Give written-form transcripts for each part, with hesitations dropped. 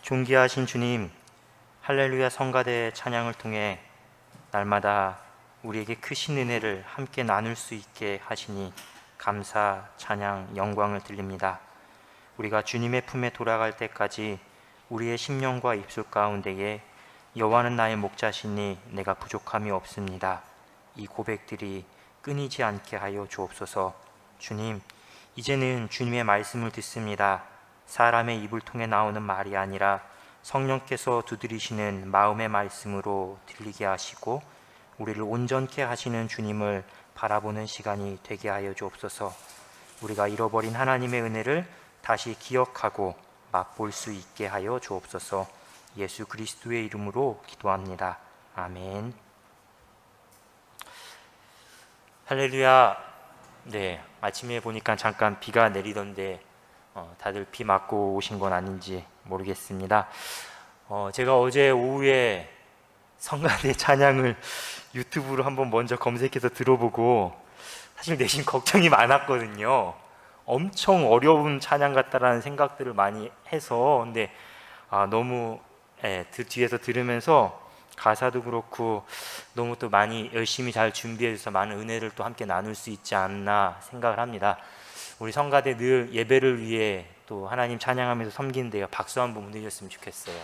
존귀하신 주님, 할렐루야 성가대 찬양을 통해 날마다 우리에게 크신 은혜를 함께 나눌 수 있게 하시니 감사, 찬양, 영광을 드립니다. 우리가 주님의 품에 돌아갈 때까지 우리의 심령과 입술 가운데에 여호와는 나의 목자시니 내가 부족함이 없습니다, 이 고백들이 끊이지 않게 하여 주옵소서. 주님, 이제는 주님의 말씀을 듣습니다. 사람의 입을 통해 나오는 말이 아니라 성령께서 두드리시는 마음의 말씀으로 들리게 하시고 우리를 온전케 하시는 주님을 바라보는 시간이 되게 하여 주옵소서. 우리가 잃어버린 하나님의 은혜를 다시 기억하고 맛볼 수 있게 하여 주옵소서. 예수 그리스도의 이름으로 기도합니다. 아멘. 할렐루야. 네, 아침에 보니까 잠깐 비가 내리던데 다들 비 맞고 오신 건 아닌지 모르겠습니다. 제가 어제 오후에 성가대 찬양을 유튜브로 한번 먼저 검색해서 들어보고 사실 내심 걱정이 많았거든요. 엄청 어려운 찬양 같다라는 생각들을 많이 해서, 근데 너무 뒤에서 들으면서 가사도 그렇고 너무 또 많이 열심히 잘 준비해서 많은 은혜를 또 함께 나눌 수 있지 않나 생각을 합니다. 우리 성가대 늘 예배를 위해 또 하나님 찬양하면서 섬기는데요, 박수 한번 보내주셨으면 좋겠어요.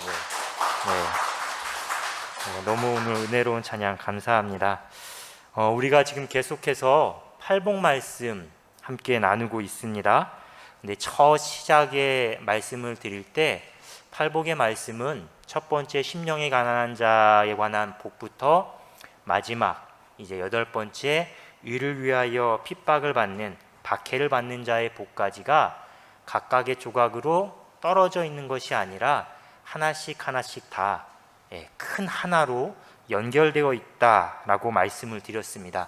너무 오늘 은혜로운 찬양 감사합니다. 우리가 지금 계속해서 팔복 말씀 함께 나누고 있습니다. 근데 첫 시작의 말씀을 드릴 때 팔복의 말씀은 첫 번째 심령이 가난한 자에 관한 복부터 마지막 이제 8번째 위를 위하여 핍박을 받는 박해를 받는 자의 복까지가 각각의 조각으로 떨어져 있는 것이 아니라 하나씩 하나씩 다 큰 하나로 연결되어 있다라고 말씀을 드렸습니다.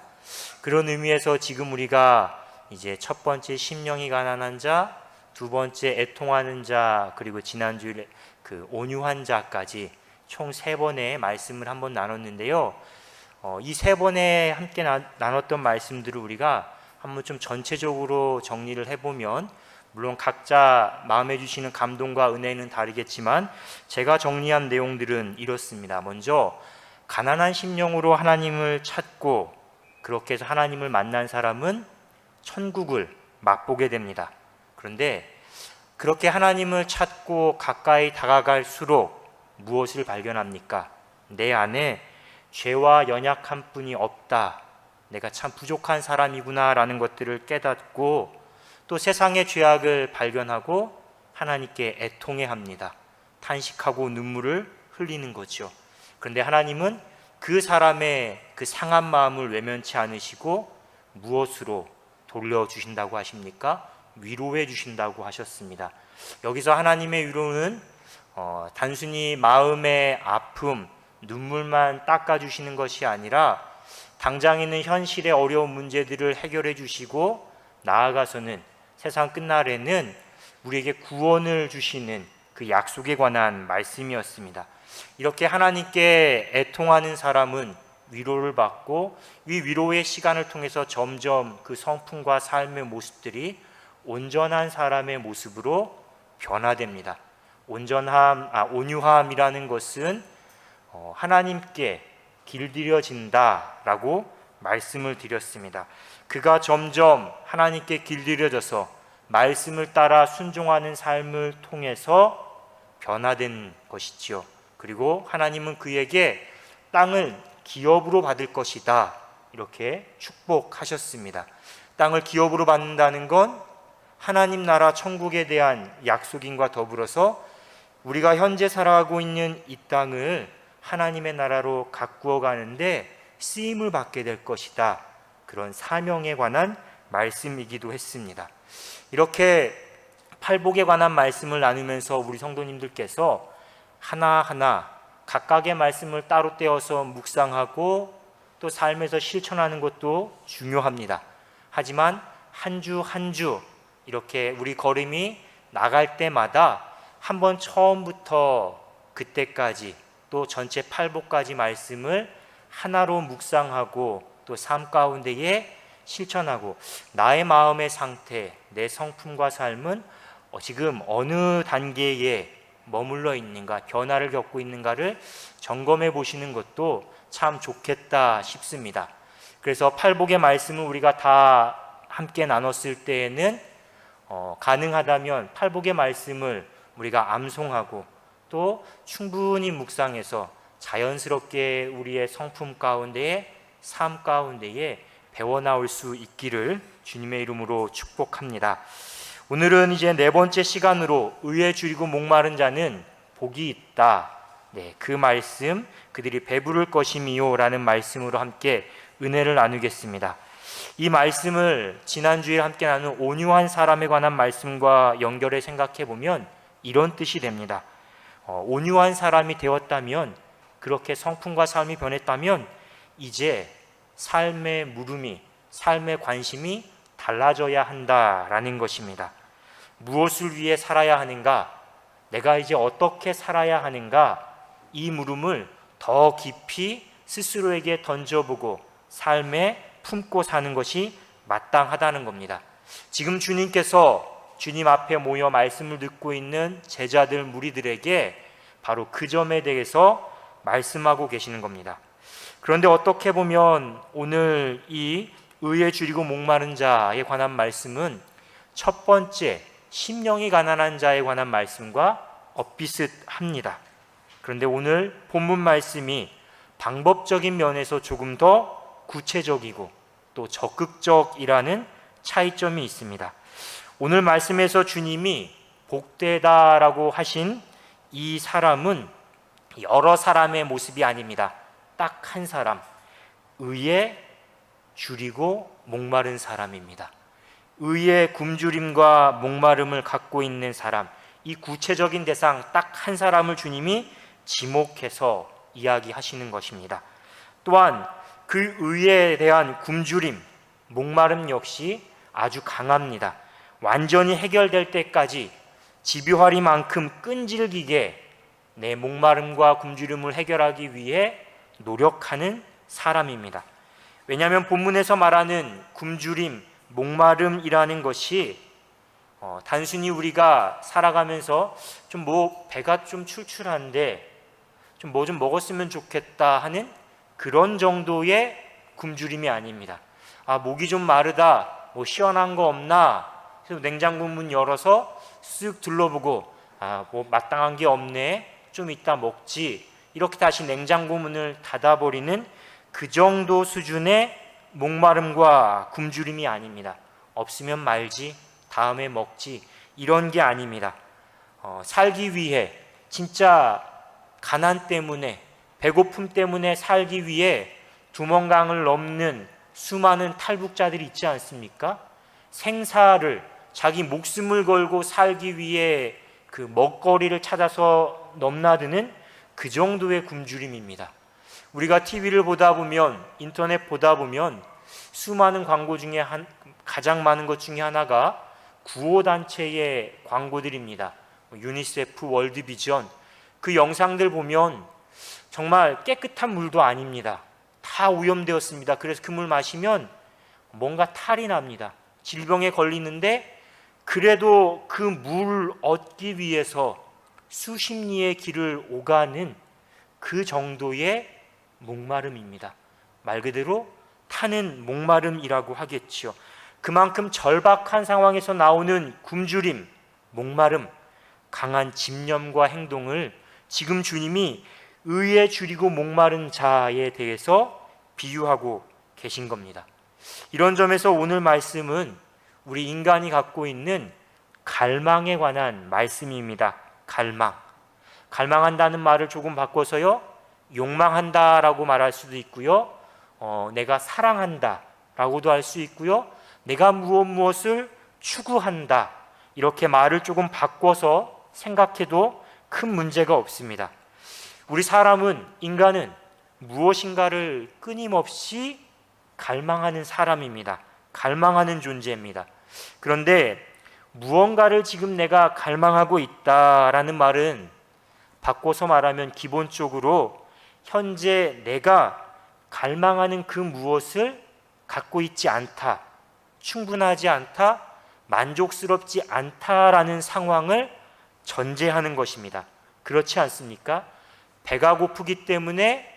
그런 의미에서 지금 우리가 이제 첫 번째 심령이 가난한 자, 두 번째 애통하는 자, 그리고 지난주에 그 온유한 자까지 총 3번의 말씀을 한번 나눴는데요. 이 3번에 함께 나눴던 말씀들을 우리가 한번 좀 전체적으로 정리를 해보면, 물론 각자 마음에 주시는 감동과 은혜는 다르겠지만 제가 정리한 내용들은 이렇습니다. 먼저 가난한 심령으로 하나님을 찾고 그렇게 해서 하나님을 만난 사람은 천국을 맛보게 됩니다. 그런데 그렇게 하나님을 찾고 가까이 다가갈수록 무엇을 발견합니까? 내 안에 죄와 연약한 뿐이 없다, 내가 참 부족한 사람이구나 라는 것들을 깨닫고 또 세상의 죄악을 발견하고 하나님께 애통해합니다. 탄식하고 눈물을 흘리는 거죠. 그런데 하나님은 그 사람의 그 상한 마음을 외면치 않으시고 무엇으로 돌려주신다고 하십니까? 위로해 주신다고 하셨습니다. 여기서 하나님의 위로는 단순히 마음의 아픔, 눈물만 닦아주시는 것이 아니라 당장 있는 현실의 어려운 문제들을 해결해 주시고 나아가서는 세상 끝날에는 우리에게 구원을 주시는 그 약속에 관한 말씀이었습니다. 이렇게 하나님께 애통하는 사람은 위로를 받고 이 위로의 시간을 통해서 점점 그 성품과 삶의 모습들이 온전한 사람의 모습으로 변화됩니다. 온유함이라는 것은 하나님께 길들여진다라고 말씀을 드렸습니다. 그가 점점 하나님께 길들여져서 말씀을 따라 순종하는 삶을 통해서 변화된 것이지요. 그리고 하나님은 그에게 땅을 기업으로 받을 것이다, 이렇게 축복하셨습니다. 땅을 기업으로 받는다는 건 하나님 나라 천국에 대한 약속인과 더불어서 우리가 현재 살아가고 있는 이 땅을 하나님의 나라로 가꾸어 가는데 쓰임을 받게 될 것이다, 그런 사명에 관한 말씀이기도 했습니다. 이렇게 팔복에 관한 말씀을 나누면서 우리 성도님들께서 하나하나 각각의 말씀을 따로 떼어서 묵상하고 또 삶에서 실천하는 것도 중요합니다. 하지만 한 주 한 주 이렇게 우리 걸음이 나갈 때마다 한번 처음부터 그때까지 또 전체 팔복까지 말씀을 하나로 묵상하고 또 삶 가운데에 실천하고 나의 마음의 상태, 내 성품과 삶은 지금 어느 단계에 머물러 있는가, 변화를 겪고 있는가를 점검해 보시는 것도 참 좋겠다 싶습니다. 그래서 팔복의 말씀을 우리가 다 함께 나눴을 때에는 가능하다면 팔복의 말씀을 우리가 암송하고 또 충분히 묵상해서 자연스럽게 우리의 성품 가운데에, 삶 가운데에 배워나올 수 있기를 주님의 이름으로 축복합니다. 오늘은 이제 네 번째 시간으로 의에 줄이고 목마른 자는 복이 있다. 그 말씀, 그들이 배부를 것임이요 라는 말씀으로 함께 은혜를 나누겠습니다. 이 말씀을 지난주에 함께 나눈 온유한 사람에 관한 말씀과 연결해 생각해 보면 이런 뜻이 됩니다. 온유한 사람이 되었다면, 그렇게 성품과 삶이 변했다면 이제 삶의 물음이, 삶의 관심이 달라져야 한다라는 것입니다. 무엇을 위해 살아야 하는가? 내가 이제 어떻게 살아야 하는가? 이 물음을 더 깊이 스스로에게 던져보고 삶에 품고 사는 것이 마땅하다는 겁니다. 지금 주님께서 주님 앞에 모여 말씀을 듣고 있는 제자들, 무리들에게 바로 그 점에 대해서 말씀하고 계시는 겁니다. 그런데 어떻게 보면 오늘 이 의에 줄이고 목마른 자에 관한 말씀은 첫 번째 심령이 가난한 자에 관한 말씀과 엇비슷합니다. 그런데 오늘 본문 말씀이 방법적인 면에서 조금 더 구체적이고 또 적극적이라는 차이점이 있습니다. 오늘 말씀에서 주님이 복되다라고 하신 이 사람은 여러 사람의 모습이 아닙니다. 딱 한 사람, 의에 줄이고 목마른 사람입니다. 의의 굶주림과 목마름을 갖고 있는 사람, 이 구체적인 대상 딱 한 사람을 주님이 지목해서 이야기하시는 것입니다. 또한 그 의에 대한 굶주림, 목마름 역시 아주 강합니다. 완전히 해결될 때까지 집요하리만큼 끈질기게 내 목마름과 굶주림을 해결하기 위해 노력하는 사람입니다. 왜냐하면 본문에서 말하는 굶주림, 목마름이라는 것이 단순히 우리가 살아가면서 좀 배가 좀 출출한데 좀 뭐 좀 먹었으면 좋겠다 하는 그런 정도의 굶주림이 아닙니다. 목이 좀 마르다, 시원한 거 없나? 그래서 냉장고 문 열어서 쓱 둘러보고 마땅한 게 없네, 좀 이따 먹지, 이렇게 다시 냉장고 문을 닫아버리는 그 정도 수준의 목마름과 굶주림이 아닙니다. 없으면 말지, 다음에 먹지, 이런 게 아닙니다. 살기 위해, 진짜 가난 때문에, 배고픔 때문에 살기 위해 두멍강을 넘는 수많은 탈북자들이 있지 않습니까? 생사를, 자기 목숨을 걸고 살기 위해 그 먹거리를 찾아서 넘나드는 그 정도의 굶주림입니다. 우리가 TV를 보다 보면, 인터넷 보다 보면 수많은 광고 중에 가장 많은 것 중에 하나가 구호단체의 광고들입니다. 유니세프, 월드비전, 그 영상들 보면 정말 깨끗한 물도 아닙니다. 다 오염되었습니다. 그래서 그 물 마시면 뭔가 탈이 납니다. 질병에 걸리는데 그래도 그 물 얻기 위해서 수십 리의 길을 오가는 그 정도의 목마름입니다. 말 그대로 타는 목마름이라고 하겠지요. 그만큼 절박한 상황에서 나오는 굶주림, 목마름, 강한 집념과 행동을 지금 주님이 의에 줄이고 목마른 자에 대해서 비유하고 계신 겁니다. 이런 점에서 오늘 말씀은 우리 인간이 갖고 있는 갈망에 관한 말씀입니다. 갈망한다는 말을 조금 바꿔서요, 욕망한다라고 말할 수도 있고요, 내가 사랑한다 라고도 할 수 있고요, 내가 무엇을 추구한다, 이렇게 말을 조금 바꿔서 생각해도 큰 문제가 없습니다. 우리 인간은 무엇인가를 끊임없이 갈망하는 사람입니다. 갈망하는 존재입니다. 그런데 무언가를 지금 내가 갈망하고 있다라는 말은 바꿔서 말하면 기본적으로 현재 내가 갈망하는 그 무엇을 갖고 있지 않다, 충분하지 않다, 만족스럽지 않다라는 상황을 전제하는 것입니다. 그렇지 않습니까? 배가 고프기 때문에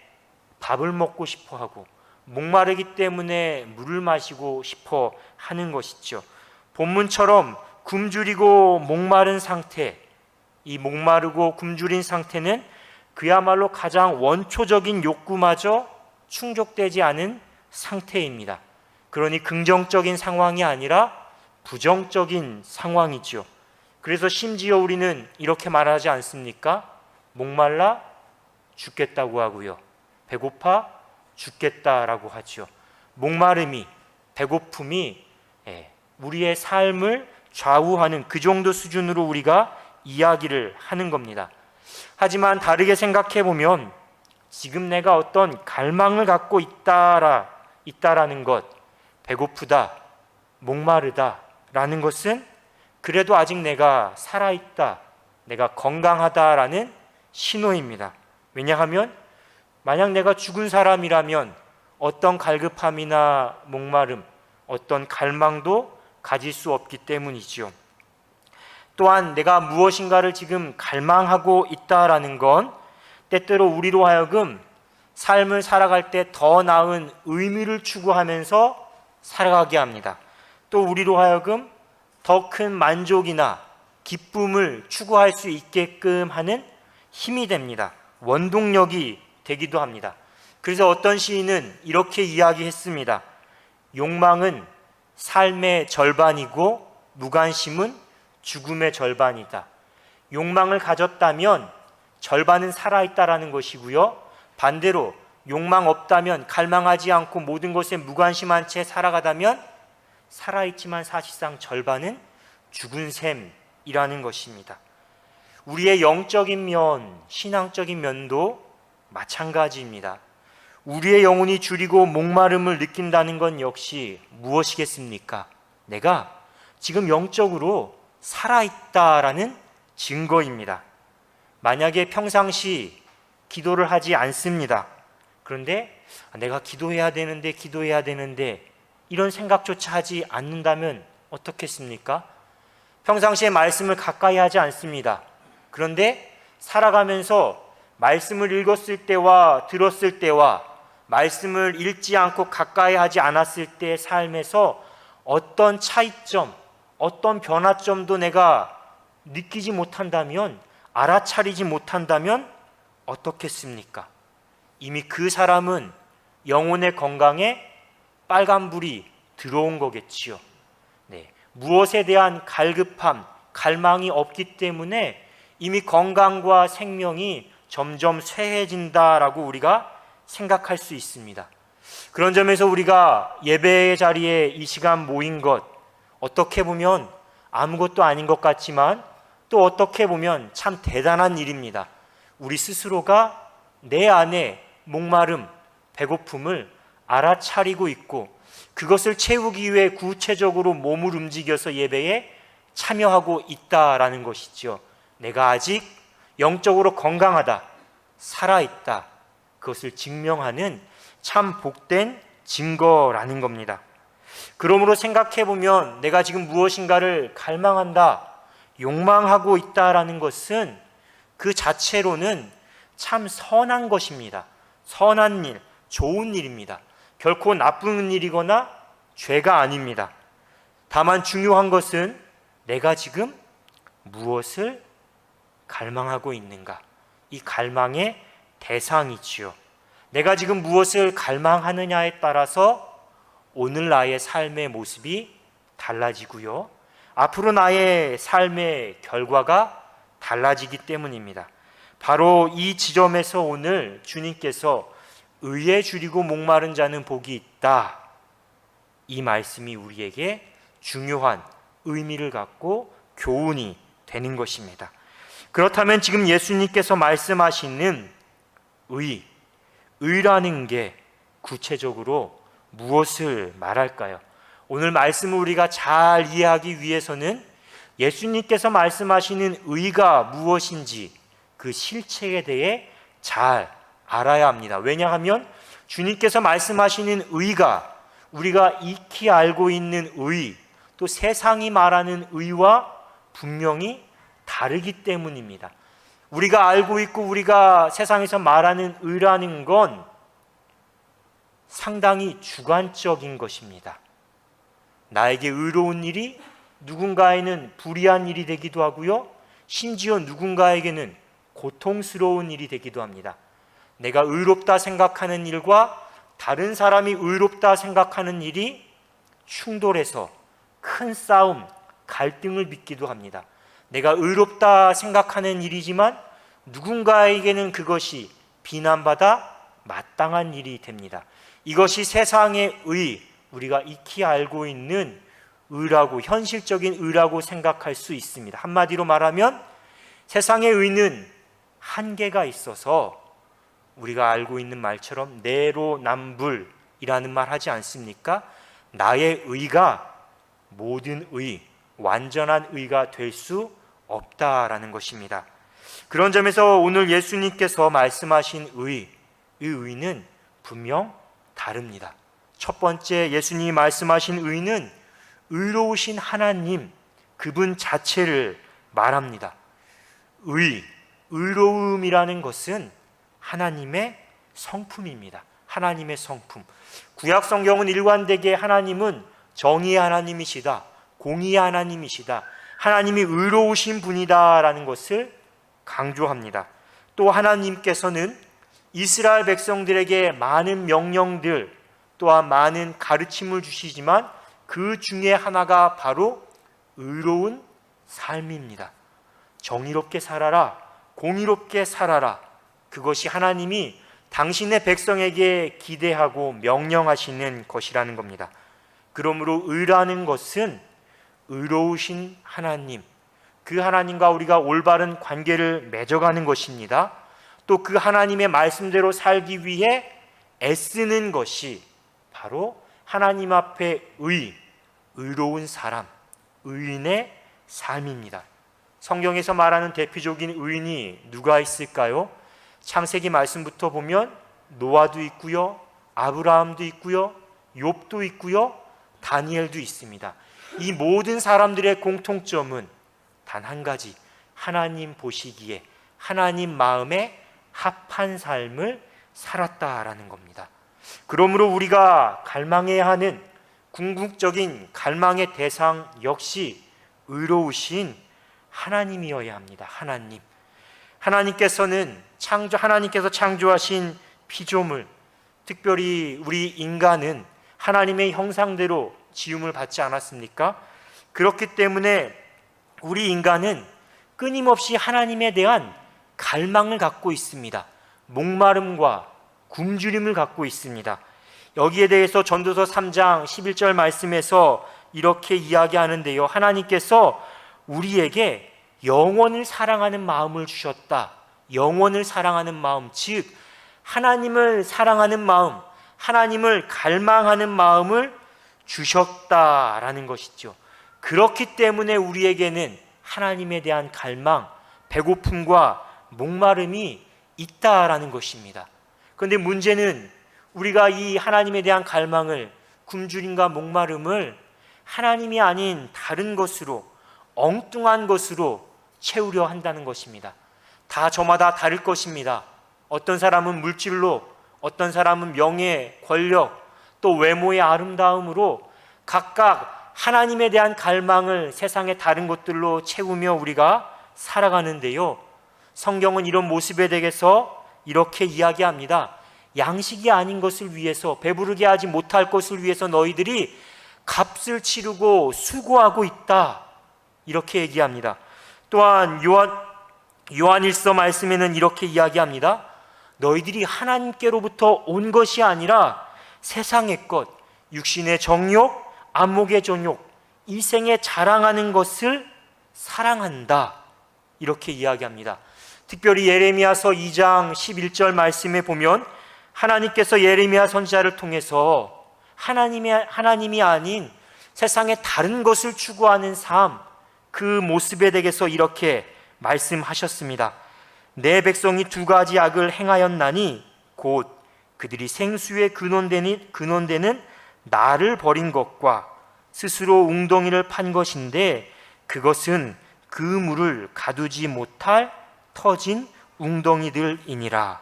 밥을 먹고 싶어 하고 목마르기 때문에 물을 마시고 싶어 하는 것이죠. 본문처럼 굶주리고 목마른 상태, 이 목마르고 굶주린 상태는 그야말로 가장 원초적인 욕구마저 충족되지 않은 상태입니다. 그러니 긍정적인 상황이 아니라 부정적인 상황이죠. 그래서 심지어 우리는 이렇게 말하지 않습니까? 목말라 죽겠다고 하고요. 배고파 죽겠다라고 하죠. 목마름이, 배고픔이 우리의 삶을 좌우하는 그 정도 수준으로 우리가 이야기를 하는 겁니다. 하지만 다르게 생각해 보면 지금 내가 어떤 갈망을 갖고 있다라는 것, 배고프다, 목마르다라는 것은 그래도 아직 내가 살아있다, 내가 건강하다라는 신호입니다. 왜냐하면 만약 내가 죽은 사람이라면 어떤 갈급함이나 목마름, 어떤 갈망도 가질 수 없기 때문이지요. 또한 내가 무엇인가를 지금 갈망하고 있다라는 건 때때로 우리로 하여금 삶을 살아갈 때 더 나은 의미를 추구하면서 살아가게 합니다. 또 우리로 하여금 더 큰 만족이나 기쁨을 추구할 수 있게끔 하는 힘이 됩니다. 원동력이 되기도 합니다. 그래서 어떤 시인은 이렇게 이야기했습니다. 욕망은 삶의 절반이고 무관심은 죽음의 절반이다. 욕망을 가졌다면 절반은 살아있다라는 것이고요. 반대로 욕망 없다면, 갈망하지 않고 모든 것에 무관심한 채 살아가다면 살아있지만 사실상 절반은 죽은 셈이라는 것입니다. 우리의 영적인 면, 신앙적인 면도 마찬가지입니다. 우리의 영혼이 줄이고 목마름을 느낀다는 건 역시 무엇이겠습니까? 내가 지금 영적으로 살아있다라는 증거입니다. 만약에 평상시 기도를 하지 않습니다. 그런데 내가 기도해야 되는데 이런 생각조차 하지 않는다면 어떻겠습니까? 평상시에 말씀을 가까이 하지 않습니다. 그런데 살아가면서 말씀을 읽었을 때와 들었을 때와 말씀을 읽지 않고 가까이 하지 않았을 때의 삶에서 어떤 차이점, 어떤 변화점도 내가 느끼지 못한다면, 알아차리지 못한다면 어떻겠습니까? 이미 그 사람은 영혼의 건강에 빨간불이 들어온 거겠지요. 무엇에 대한 갈급함, 갈망이 없기 때문에 이미 건강과 생명이 점점 쇠해진다라고 우리가 생각할 수 있습니다. 그런 점에서 우리가 예배의 자리에 이 시간 모인 것, 어떻게 보면 아무것도 아닌 것 같지만 또 어떻게 보면 참 대단한 일입니다. 우리 스스로가 내 안에 목마름, 배고픔을 알아차리고 있고 그것을 채우기 위해 구체적으로 몸을 움직여서 예배에 참여하고 있다라는 것이죠. 내가 아직 영적으로 건강하다, 살아있다, 그것을 증명하는 참 복된 증거라는 겁니다. 그러므로 생각해보면 내가 지금 무엇인가를 갈망한다, 욕망하고 있다라는 것은 그 자체로는 참 선한 것입니다. 선한 일, 좋은 일입니다. 결코 나쁜 일이거나 죄가 아닙니다. 다만 중요한 것은 내가 지금 무엇을 갈망하고 있는가, 이 갈망의 대상이지요. 내가 지금 무엇을 갈망하느냐에 따라서 오늘 나의 삶의 모습이 달라지고요, 앞으로 나의 삶의 결과가 달라지기 때문입니다. 바로 이 지점에서 오늘 주님께서 의에 줄이고 목마른 자는 복이 있다, 이 말씀이 우리에게 중요한 의미를 갖고 교훈이 되는 것입니다. 그렇다면 지금 예수님께서 말씀하시는 의라는 게 구체적으로 무엇을 말할까요? 오늘 말씀을 우리가 잘 이해하기 위해서는 예수님께서 말씀하시는 의가 무엇인지 그 실체에 대해 잘 알아야 합니다. 왜냐하면 주님께서 말씀하시는 의가 우리가 익히 알고 있는 의, 또 세상이 말하는 의와 분명히 다르기 때문입니다. 우리가 알고 있고 우리가 세상에서 말하는 의라는 건 상당히 주관적인 것입니다. 나에게 의로운 일이 누군가에는 불의한 일이 되기도 하고요, 심지어 누군가에게는 고통스러운 일이 되기도 합니다. 내가 의롭다 생각하는 일과 다른 사람이 의롭다 생각하는 일이 충돌해서 큰 싸움, 갈등을 빚기도 합니다. 내가 의롭다 생각하는 일이지만 누군가에게는 그것이 비난받아 마땅한 일이 됩니다. 이것이 세상의 의, 우리가 익히 알고 있는 의라고, 현실적인 의라고 생각할 수 있습니다. 한마디로 말하면 세상의 의는 한계가 있어서 우리가 알고 있는 말처럼 내로남불이라는 말 하지 않습니까? 나의 의가 모든 의, 완전한 의가 될 수 없다라는 것입니다. 그런 점에서 오늘 예수님께서 말씀하신 의, 이 의는 분명 다릅니다. 첫 번째, 예수님이 말씀하신 의는 의로우신 하나님, 그분 자체를 말합니다. 의로움이라는 것은 하나님의 성품입니다. 하나님의 성품. 구약 성경은 일관되게 하나님은 정의의 하나님이시다, 공의의 하나님이시다, 하나님이 의로우신 분이다라는 것을 강조합니다. 또 하나님께서는 이스라엘 백성들에게 많은 명령들, 또한 많은 가르침을 주시지만 그 중에 하나가 바로 의로운 삶입니다. 정의롭게 살아라, 공의롭게 살아라. 그것이 하나님이 당신의 백성에게 기대하고 명령하시는 것이라는 겁니다. 그러므로 의라는 것은 의로우신 하나님, 그 하나님과 우리가 올바른 관계를 맺어가는 것입니다. 또 그 하나님의 말씀대로 살기 위해 애쓰는 것이 바로 하나님 앞에 의로운 사람, 의인의 삶입니다. 성경에서 말하는 대표적인 의인이 누가 있을까요? 창세기 말씀부터 보면 노아도 있고요, 아브라함도 있고요, 욥도 있고요, 다니엘도 있습니다. 이 모든 사람들의 공통점은 단 한 가지, 하나님 보시기에 하나님 마음에 합한 삶을 살았다라는 겁니다. 그러므로 우리가 갈망해야 하는 궁극적인 갈망의 대상 역시 의로우신 하나님이어야 합니다. 하나님께서 창조하신 피조물, 특별히 우리 인간은 하나님의 형상대로 지음을 받지 않았습니까? 그렇기 때문에 우리 인간은 끊임없이 하나님에 대한 갈망을 갖고 있습니다. 목마름과 굶주림을 갖고 있습니다. 여기에 대해서 전도서 3장 11절 말씀에서 이렇게 이야기하는데요, 하나님께서 우리에게 영원을 사랑하는 마음을 주셨다. 영원을 사랑하는 마음, 즉 하나님을 사랑하는 마음, 하나님을 갈망하는 마음을 주셨다라는 것이죠. 그렇기 때문에 우리에게는 하나님에 대한 갈망, 배고픔과 목마름이 있다라는 것입니다. 그런데 문제는 우리가 이 하나님에 대한 갈망을, 굶주림과 목마름을 하나님이 아닌 다른 것으로, 엉뚱한 것으로 채우려 한다는 것입니다. 다 저마다 다를 것입니다. 어떤 사람은 물질로, 어떤 사람은 명예, 권력, 또 외모의 아름다움으로 각각 하나님에 대한 갈망을 세상의 다른 것들로 채우며 우리가 살아가는데요, 성경은 이런 모습에 대해서 이렇게 이야기합니다. 양식이 아닌 것을 위해서, 배부르게 하지 못할 것을 위해서 너희들이 값을 치르고 수고하고 있다, 이렇게 얘기합니다. 또한 요한일서 말씀에는 이렇게 이야기합니다. 너희들이 하나님께로부터 온 것이 아니라 세상의 것, 육신의 정욕, 안목의 정욕, 이 생에 자랑하는 것을 사랑한다, 이렇게 이야기합니다. 특별히 예레미야서 2장 11절 말씀에 보면 하나님께서 예레미야 선지자를 통해서 하나님이 아닌 세상의 다른 것을 추구하는 삶, 그 모습에 대해서 이렇게 말씀하셨습니다. 내 백성이 두 가지 악을 행하였나니 곧 그들이 생수의 근원되는 나를 버린 것과 스스로 웅덩이를 판 것인데 그것은 그 물을 가두지 못할 터진 웅덩이들이니라.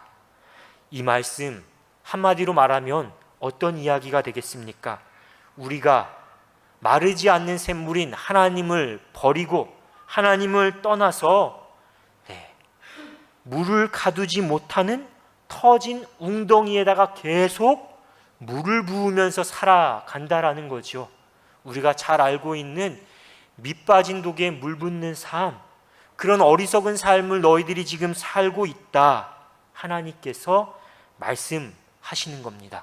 이 말씀 한마디로 말하면 어떤 이야기가 되겠습니까? 우리가 마르지 않는 샘물인 하나님을 버리고 하나님을 떠나서 물을 가두지 못하는 터진 웅덩이에다가 계속 물을 부으면서 살아간다라는 거죠. 우리가 잘 알고 있는 밑 빠진 독에 물 붓는 삶, 그런 어리석은 삶을 너희들이 지금 살고 있다, 하나님께서 말씀하시는 겁니다.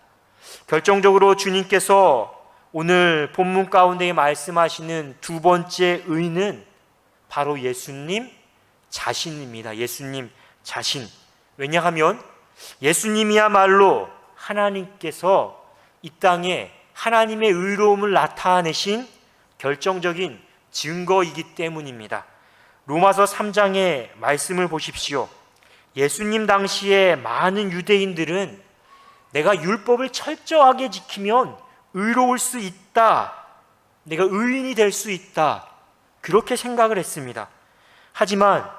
결정적으로 주님께서 오늘 본문 가운데 말씀하시는 두 번째 의는 바로 예수님 자신입니다. 예수님 자신. 왜냐하면 예수님이야말로 하나님께서 이 땅에 하나님의 의로움을 나타내신 결정적인 증거이기 때문입니다. 로마서 3장의 말씀을 보십시오. 예수님 당시에 많은 유대인들은 내가 율법을 철저하게 지키면 의로울 수 있다, 내가 의인이 될 수 있다, 그렇게 생각을 했습니다. 하지만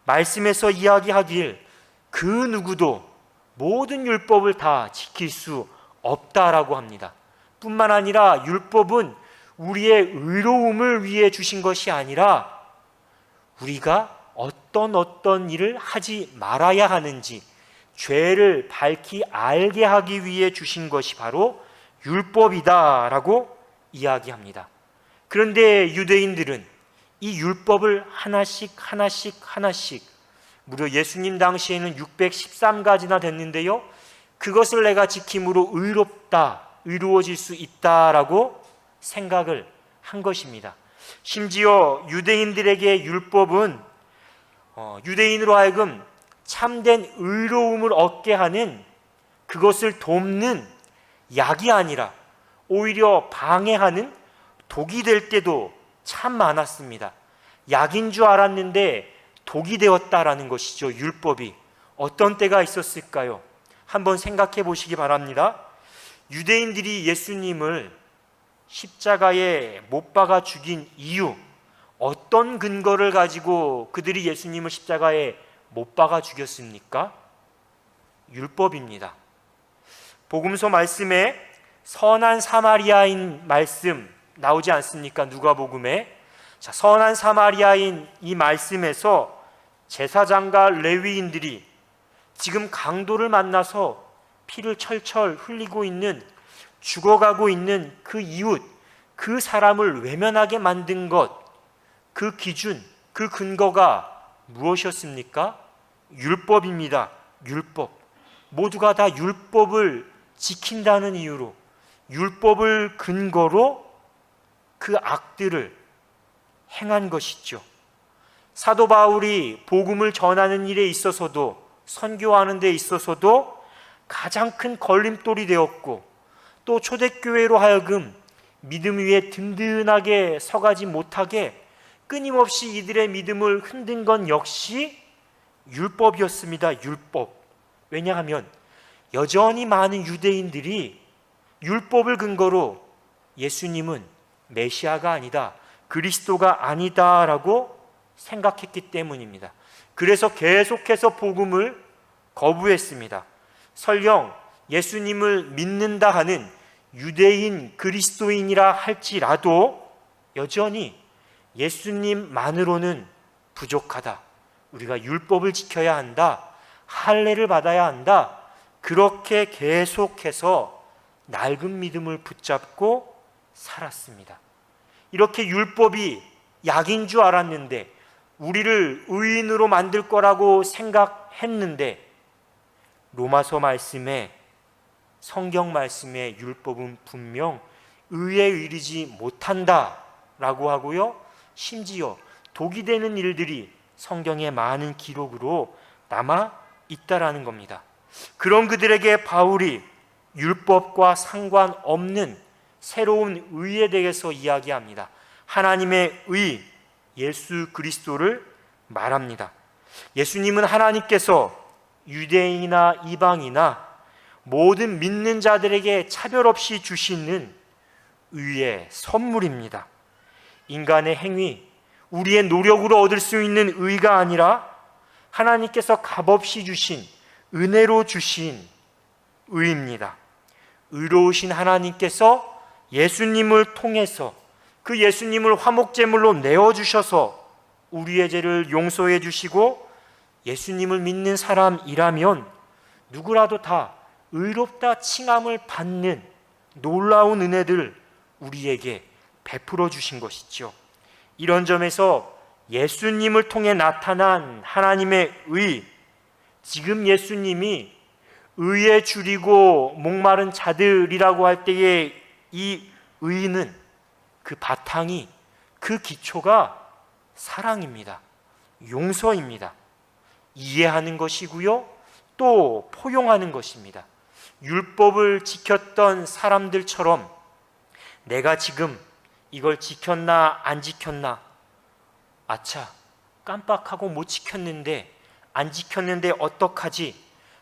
말씀에서 이야기하길 그 누구도 모든 율법을 다 지킬 수 없다라고 합니다. 뿐만 아니라 율법은 우리의 의로움을 위해 주신 것이 아니라 우리가 어떤 일을 하지 말아야 하는지 죄를 밝히 알게 하기 위해 주신 것이 바로 율법이다라고 이야기합니다. 그런데 유대인들은 이 율법을 하나씩 무려 예수님 당시에는 613가지나 됐는데요, 그것을 내가 지킴으로 의로워질 수 있다라고 생각을 한 것입니다. 심지어 유대인들에게 율법은 유대인으로 하여금 참된 의로움을 얻게 하는, 그것을 돕는 약이 아니라 오히려 방해하는 독이 될 때도 참 많았습니다. 약인 줄 알았는데 독이 되었다라는 것이죠. 율법이 어떤 때가 있었을까요? 한번 생각해 보시기 바랍니다. 유대인들이 예수님을 십자가에 못 박아 죽인 이유, 어떤 근거를 가지고 그들이 예수님을 십자가에 못 박아 죽였습니까? 율법입니다. 복음서 말씀에 선한 사마리아인 말씀 나오지 않습니까? 누가복음에. 자, 선한 사마리아인 이 말씀에서 제사장과 레위인들이 지금 강도를 만나서 피를 철철 흘리고 있는, 죽어가고 있는 그 이웃, 그 사람을 외면하게 만든 것, 그 기준, 그 근거가 무엇이었습니까? 율법입니다. 율법. 모두가 다 율법을 지킨다는 이유로, 율법을 근거로 그 악들을 행한 것이죠. 사도 바울이 복음을 전하는 일에 있어서도, 선교하는 데 있어서도 가장 큰 걸림돌이 되었고, 또 초대교회로 하여금 믿음 위에 든든하게 서가지 못하게 끊임없이 이들의 믿음을 흔든 건 역시 율법이었습니다. 율법. 왜냐하면 여전히 많은 유대인들이 율법을 근거로 예수님은 메시아가 아니다, 그리스도가 아니다라고 생각했기 때문입니다. 그래서 계속해서 복음을 거부했습니다. 설령 예수님을 믿는다 하는 유대인 그리스도인이라 할지라도 여전히 예수님만으로는 부족하다, 우리가 율법을 지켜야 한다, 할례를 받아야 한다, 그렇게 계속해서 낡은 믿음을 붙잡고 살았습니다. 이렇게 율법이 약인 줄 알았는데, 우리를 의인으로 만들 거라고 생각했는데, 로마서 말씀에, 성경 말씀에 율법은 분명 의에 이르지 못한다라고 하고요, 심지어 독이 되는 일들이 성경의 많은 기록으로 남아 있다라는 겁니다. 그런 그들에게 바울이 율법과 상관없는 새로운 의에 대해서 이야기합니다. 하나님의 의, 예수 그리스도를 말합니다. 예수님은 하나님께서 유대인이나 이방이나 모든 믿는 자들에게 차별 없이 주시는 의의 선물입니다. 인간의 행위, 우리의 노력으로 얻을 수 있는 의가 아니라 하나님께서 값없이 주신, 은혜로 주신 의입니다. 의로우신 하나님께서 예수님을 통해서 그 예수님을 화목제물로 내어주셔서 우리의 죄를 용서해 주시고, 예수님을 믿는 사람이라면 누구라도 다 의롭다 칭함을 받는 놀라운 은혜들 우리에게 베풀어 주신 것이죠. 이런 점에서 예수님을 통해 나타난 하나님의 의, 지금 예수님이 의에 줄이고 목마른 자들이라고 할 때의 이 의는, 그 바탕이, 그 기초가 사랑입니다. 용서입니다. 이해하는 것이고요, 또 포용하는 것입니다. 율법을 지켰던 사람들처럼 내가 지금 이걸 지켰나 안 지켰나, 아차 깜빡하고 못 지켰는데, 안 지켰는데 어떡하지,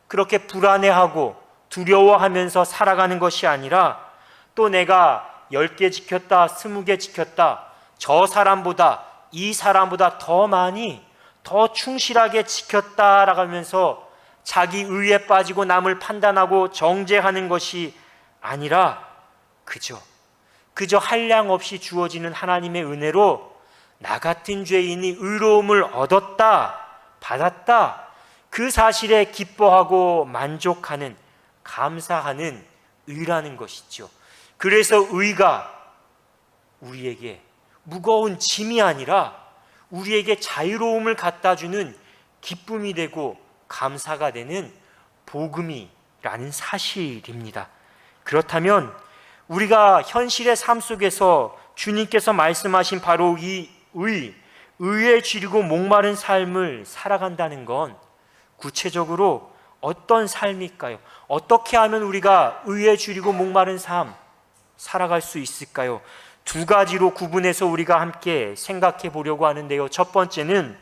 그렇게 불안해하고 두려워하면서 살아가는 것이 아니라, 또 내가 10개 지켰다, 20개 지켰다, 저 사람보다, 이 사람보다 더 많이, 더 충실하게 지켰다라고 하면서 자기 의에 빠지고 남을 판단하고 정죄하는 것이 아니라, 그저 한량 없이 주어지는 하나님의 은혜로 나 같은 죄인이 의로움을 얻었다, 받았다, 그 사실에 기뻐하고 만족하는, 감사하는 의라는 것이죠. 그래서 의가 우리에게 무거운 짐이 아니라 우리에게 자유로움을 갖다 주는 기쁨이 되고 감사가 되는 복음이라는 사실입니다. 그렇다면 우리가 현실의 삶 속에서 주님께서 말씀하신 바로 이 의에 줄이고 목마른 삶을 살아간다는 건 구체적으로 어떤 삶일까요? 어떻게 하면 우리가 의에 줄이고 목마른 삶 살아갈 수 있을까요? 두 가지로 구분해서 우리가 함께 생각해 보려고 하는데요. 첫 번째는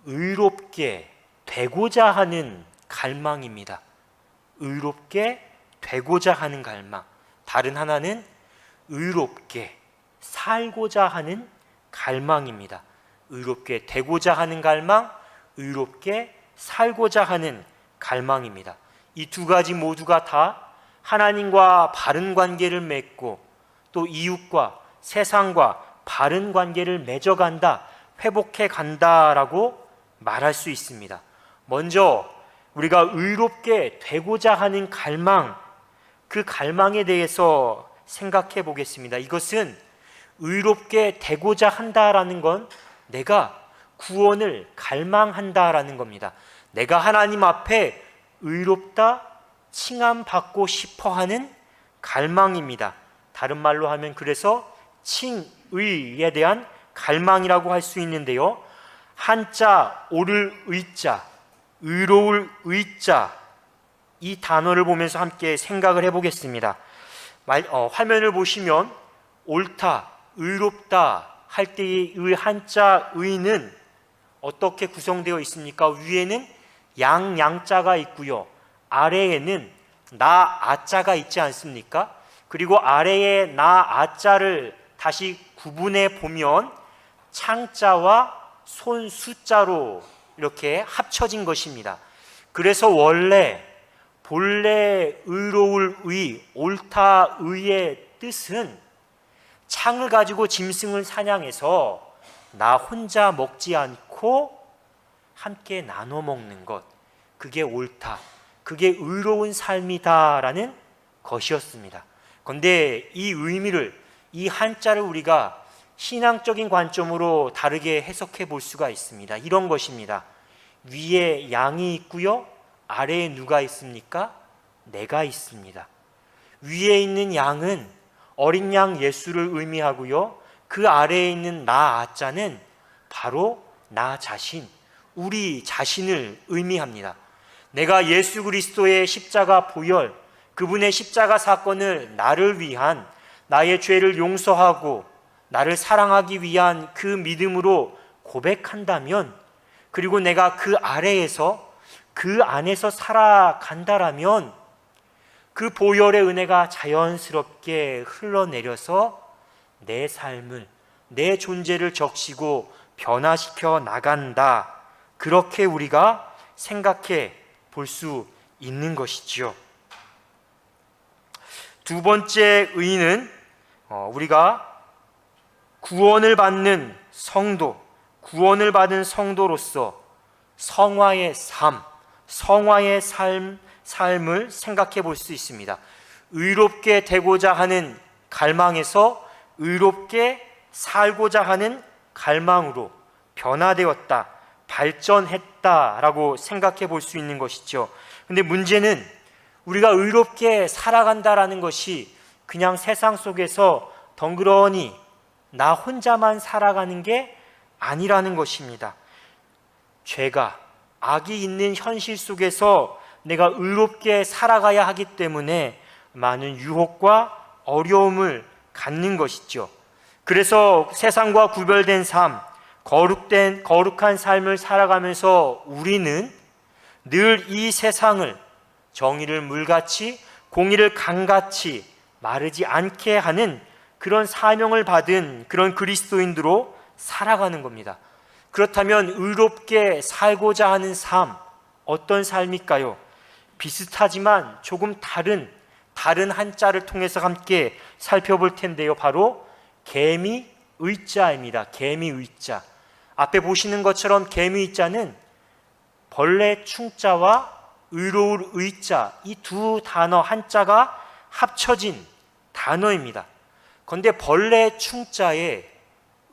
의롭게 되고자 하는 갈망입니다. 의롭게 되고자 하는 갈망. 다른 하나는 의롭게 살고자 하는 갈망입니다. 의롭게 되고자 하는 갈망, 의롭게 살고자 하는 갈망입니다. 이 두 가지 모두가 다 하나님과 바른 관계를 맺고 또 이웃과 세상과 바른 관계를 맺어간다, 회복해 간다라고 말할 수 있습니다. 먼저 우리가 의롭게 되고자 하는 갈망, 그 갈망에 대해서 생각해 보겠습니다. 이것은 의롭게 되고자 한다라는 건 내가 구원을 갈망한다라는 겁니다. 내가 하나님 앞에 의롭다 칭함받고 싶어하는 갈망입니다. 다른 말로 하면 그래서 칭의에 대한 갈망이라고 할 수 있는데요. 한자 오를 의자, 의로울 의자, 이 단어를 보면서 함께 생각을 해보겠습니다. 화면을 보시면 옳다, 의롭다 할 때의 의, 한자 의는 어떻게 구성되어 있습니까? 위에는 양자가 있고요, 아래에는 나 아자가 있지 않습니까? 그리고 아래에 나 아자를 다시 구분해 보면 창자와 손 숫자로 이렇게 합쳐진 것입니다. 그래서 본래 의로울 의, 옳다 의의 뜻은 창을 가지고 짐승을 사냥해서 나 혼자 먹지 않고 함께 나눠 먹는 것, 그게 옳다, 그게 의로운 삶이다라는 것이었습니다. 그런데 이 의미를, 이 한자를 우리가 신앙적인 관점으로 다르게 해석해 볼 수가 있습니다. 이런 것입니다. 위에 양이 있고요, 아래에 누가 있습니까? 내가 있습니다. 위에 있는 양은 어린 양 예수를 의미하고요, 그 아래에 있는 나 아자는 바로 나 자신, 우리 자신을 의미합니다. 내가 예수 그리스도의 십자가 보혈, 그분의 십자가 사건을 나를 위한, 나의 죄를 용서하고 나를 사랑하기 위한 그 믿음으로 고백한다면, 그리고 내가 그 아래에서, 그 안에서 살아간다라면 그 보혈의 은혜가 자연스럽게 흘러내려서 내 삶을, 내 존재를 적시고 변화시켜 나간다 그렇게 우리가 생각해 볼 수 있는 것이지요. 두 번째 의의는 우리가 구원을 받는 성도, 구원을 받은 성도로서 성화의 삶을 생각해 볼 수 있습니다. 의롭게 되고자 하는 갈망에서 의롭게 살고자 하는 갈망으로 변화되었다, 발전했다라고 생각해 볼 수 있는 것이죠. 근데 문제는 우리가 의롭게 살아간다라는 것이 그냥 세상 속에서 덩그러니 나 혼자만 살아가는 게 아니라는 것입니다. 죄가, 악이 있는 현실 속에서 내가 의롭게 살아가야 하기 때문에 많은 유혹과 어려움을 갖는 것이죠. 그래서 세상과 구별된 삶, 거룩한 삶을 살아가면서 우리는 늘 이 세상을 정의를 물같이, 공의를 강같이 마르지 않게 하는 그런 사명을 받은 그런 그리스도인으로 살아가는 겁니다. 그렇다면 의롭게 살고자 하는 삶, 어떤 삶일까요? 비슷하지만 조금 다른 한자를 통해서 함께 살펴볼 텐데요. 바로 개미의자입니다. 개미의자. 앞에 보시는 것처럼 개미의자는 벌레 충자와 의로울 의자, 이 두 단어 한자가 합쳐진 단어입니다. 그런데 벌레 충자에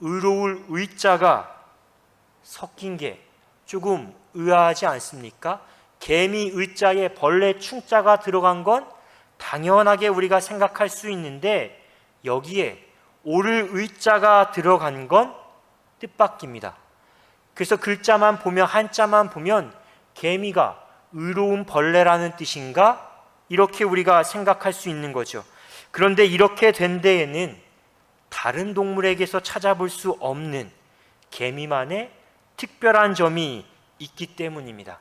의로울 의자가 섞인 게 조금 의아하지 않습니까? 개미 의자에 벌레 충자가 들어간 건 당연하게 우리가 생각할 수 있는데 여기에 오를 의자가 들어간 건 뜻밖입니다. 그래서 글자만 보면, 한자만 보면 개미가 의로운 벌레라는 뜻인가? 이렇게 우리가 생각할 수 있는 거죠. 그런데 이렇게 된 데에는 다른 동물에게서 찾아볼 수 없는 개미만의 특별한 점이 있기 때문입니다.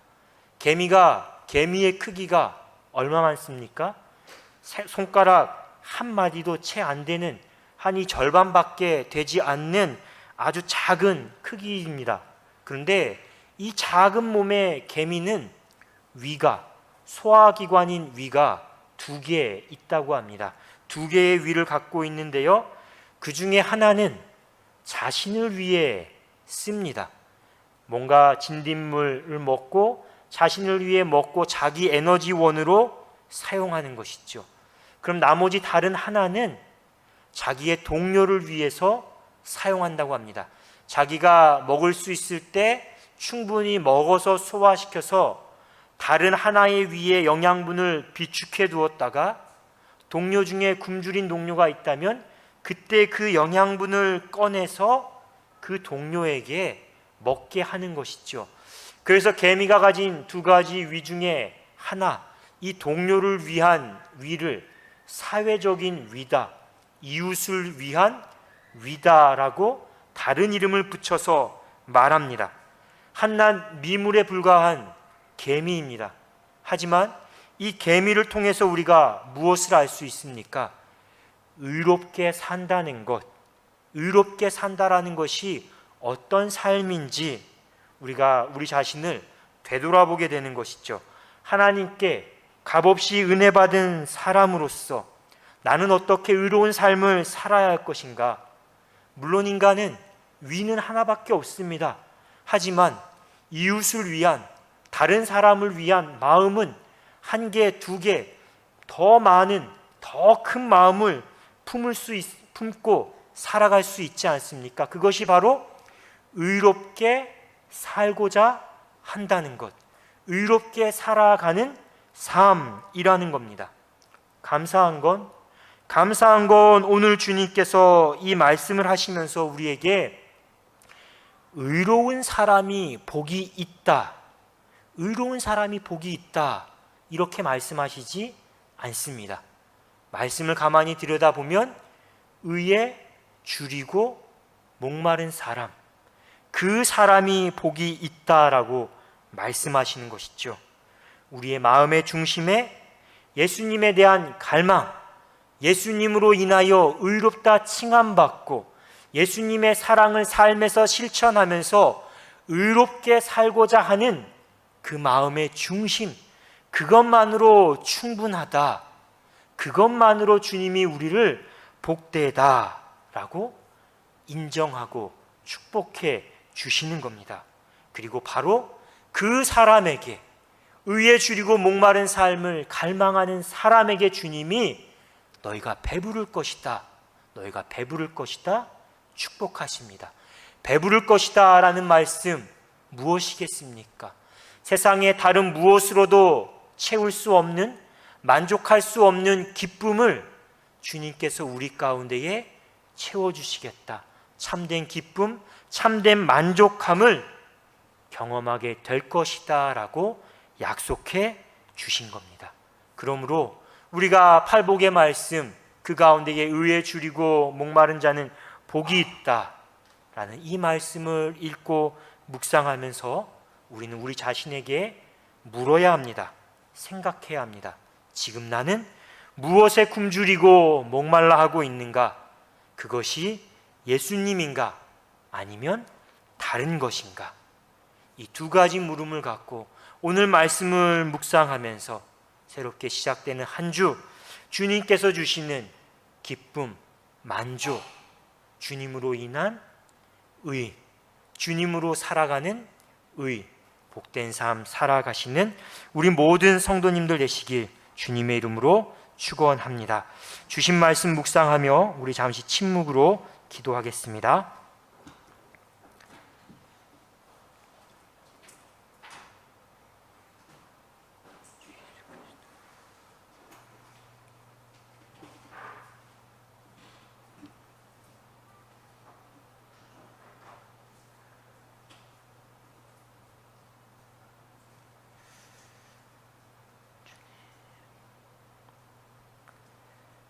개미의 크기가 얼마 많습니까? 손가락 한 마디도 채 안 되는, 한 이 절반밖에 되지 않는 아주 작은 크기입니다. 그런데 이 작은 몸의 개미는 소화기관인 위가 2개 있다고 합니다. 2개의 위를 갖고 있는데요, 그 중에 하나는 자신을 위해 씁니다. 뭔가 진딧물을 먹고 자신을 위해 먹고 자기 에너지원으로 사용하는 것이죠. 그럼 나머지 다른 하나는 자기의 동료를 위해서 사용한다고 합니다. 자기가 먹을 수 있을 때 충분히 먹어서 소화시켜서 다른 하나의 위에 영양분을 비축해 두었다가 동료 중에 굶주린 동료가 있다면 그때 그 영양분을 꺼내서 그 동료에게 먹게 하는 것이죠. 그래서 개미가 가진 2가지 위 중에 하나, 이 동료를 위한 위를 사회적인 위다, 이웃을 위한 위다라고 다른 이름을 붙여서 말합니다. 한낱 미물에 불과한 개미입니다. 하지만 이 개미를 통해서 우리가 무엇을 알 수 있습니까? 의롭게 산다는 것, 의롭게 산다라는 것이 어떤 삶인지 우리가 우리 자신을 되돌아보게 되는 것이죠. 하나님께 값없이 은혜 받은 사람으로서 나는 어떻게 의로운 삶을 살아야 할 것인가? 물론 인간은 위는 하나밖에 없습니다. 하지만 이웃을 위한, 다른 사람을 위한 마음은 1개, 2개, 더 많은, 더 큰 마음을 품고 살아갈 수 있지 않습니까? 그것이 바로 의롭게 살고자 한다는 것, 의롭게 살아가는 삶이라는 겁니다. 감사한 건 오늘 주님께서 이 말씀을 하시면서 우리에게 의로운 사람이 복이 있다, 의로운 사람이 복이 있다, 이렇게 말씀하시지 않습니다. 말씀을 가만히 들여다보면 의에 줄이고 목마른 사람, 그 사람이 복이 있다라고 말씀하시는 것이죠. 우리의 마음의 중심에 예수님에 대한 갈망, 예수님으로 인하여 의롭다 칭함받고 예수님의 사랑을 삶에서 실천하면서 의롭게 살고자 하는 그 마음의 중심, 그것만으로 충분하다. 그것만으로 주님이 우리를 복되다라고 인정하고 축복해 주시는 겁니다. 그리고 바로 그 사람에게, 의에 줄이고 목마른 삶을 갈망하는 사람에게 주님이 너희가 배부를 것이다, 너희가 배부를 것이다 축복하십니다. 배부를 것이다 라는 말씀 무엇이겠습니까? 세상의 다른 무엇으로도 채울 수 없는, 만족할 수 없는 기쁨을 주님께서 우리 가운데에 채워주시겠다. 참된 기쁨, 참된 만족함을 경험하게 될 것이다 라고 약속해 주신 겁니다. 그러므로 우리가 팔복의 말씀, 그 가운데에 의에 줄이고 목마른 자는 복이 있다 라는 이 말씀을 읽고 묵상하면서 우리는 우리 자신에게 물어야 합니다. 생각해야 합니다. 지금 나는 무엇에 굶주리고 목말라 하고 있는가? 그것이 예수님인가? 아니면 다른 것인가? 이 두 가지 물음을 갖고 오늘 말씀을 묵상하면서 새롭게 시작되는 한 주, 주님께서 주시는 기쁨, 만족, 주님으로 인한 의, 주님으로 살아가는 의, 복된 삶 살아가시는 우리 모든 성도님들 되시길 주님의 이름으로 축원합니다. 주신 말씀 묵상하며 우리 잠시 침묵으로 기도하겠습니다.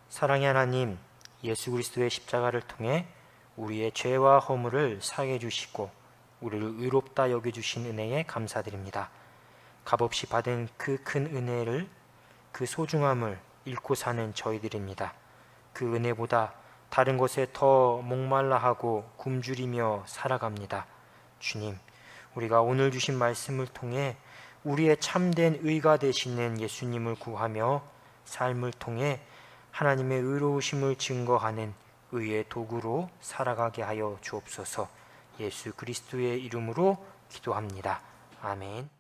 사랑의 하나님, 예수 그리스도의 십자가를 통해 우리의 죄와 허물을 사해 주시고 우리를 의롭다 여겨주신 은혜에 감사드립니다. 값없이 받은 그 큰 은혜를, 그 소중함을 잃고 사는 저희들입니다. 그 은혜보다 다른 것에 더 목말라 하고 굶주리며 살아갑니다. 주님, 우리가 오늘 주신 말씀을 통해 우리의 참된 의가 되시는 예수님을 구하며 삶을 통해 하나님의 의로우심을 증거하는 의의 도구로 살아가게 하여 주옵소서. 예수 그리스도의 이름으로 기도합니다. 아멘.